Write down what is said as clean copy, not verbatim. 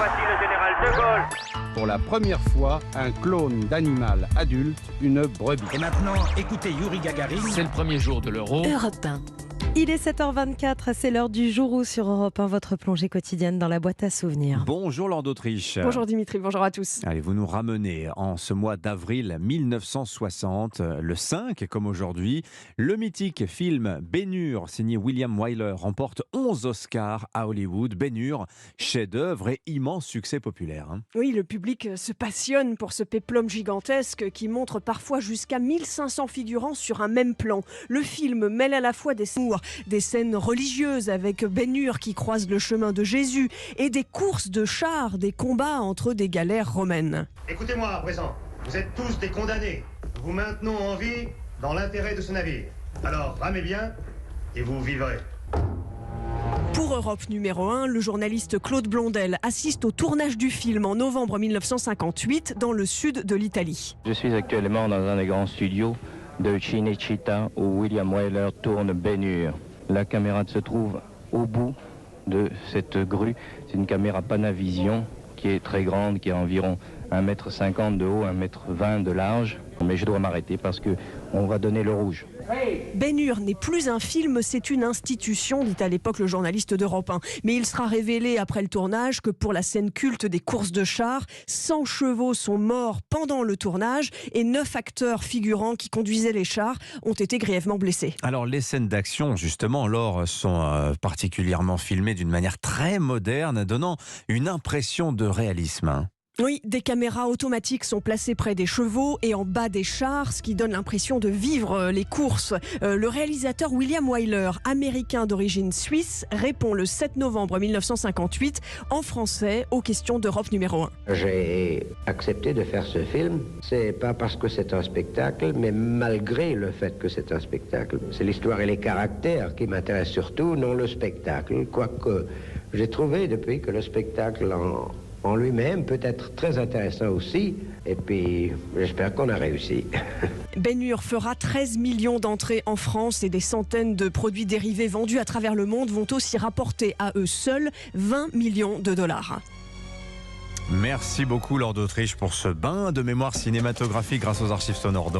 voici le général de Gaulle. Pour la première fois, un clone d'animal adulte, une brebis. Et maintenant, écoutez Yuri Gagarin. C'est le premier jour de l'Euro. Europe 1. Il est 7h24, c'est l'heure du Jour sur Europe 1, votre plongée quotidienne dans la boîte à souvenirs. Bonjour Laure d'Autriche. Bonjour Dimitri, bonjour à tous. Allez, vous nous ramenez en ce mois d'avril 1960, le 5 comme aujourd'hui. Le mythique film Ben-Hur, signé William Wyler, remporte 11 Oscars à Hollywood. Ben-Hur, chef-d'œuvre et immense succès populaire. Oui, le public se passionne pour ce péplum gigantesque qui montre parfois jusqu'à 1500 figurants sur un même plan. Le film mêle à la fois des scènes religieuses avec Ben-Hur qui croise le chemin de Jésus et des courses de chars, des combats entre des galères romaines. Écoutez-moi à présent, vous êtes tous des condamnés. Nous vous maintenons en vie dans l'intérêt de ce navire. Alors ramez bien et vous vivrez. Pour Europe numéro 1, le journaliste Claude Blondel assiste au tournage du film en novembre 1958 dans le sud de l'Italie. Je suis actuellement dans un des grands studios de Cinecittà où William Wyler tourne Ben-Hur. La caméra se trouve au bout de cette grue. C'est une caméra Panavision qui est très grande, qui a environ 1,50 m de haut, 1,20 m de large. Mais je dois m'arrêter parce qu'on va donner le rouge. Ben-Hur n'est plus un film, c'est une institution, dit à l'époque le journaliste d'Europe 1. Mais il sera révélé après le tournage que pour la scène culte des courses de chars, 100 chevaux sont morts pendant le tournage et 9 acteurs figurants qui conduisaient les chars ont été grièvement blessés. Alors les scènes d'action, justement, Laure, sont particulièrement filmées d'une manière très moderne, donnant une impression de réalisme. Oui, des caméras automatiques sont placées près des chevaux et en bas des chars, ce qui donne l'impression de vivre les courses. Le réalisateur William Wyler, américain d'origine suisse, répond le 7 novembre 1958 en français aux questions d'Europe numéro 1. J'ai accepté de faire ce film. C'est pas parce que c'est un spectacle, mais malgré le fait que c'est un spectacle. C'est l'histoire et les caractères qui m'intéressent surtout, non le spectacle. Quoique j'ai trouvé depuis que le spectacle en lui-même peut être très intéressant aussi, et puis j'espère qu'on a réussi. Ben-Hur fera 13 millions d'entrées en France et des centaines de produits dérivés vendus à travers le monde vont aussi rapporter à eux seuls 20 millions de dollars. Merci beaucoup Laure d'Autriche pour ce bain de mémoire cinématographique grâce aux archives sonores d'Europe.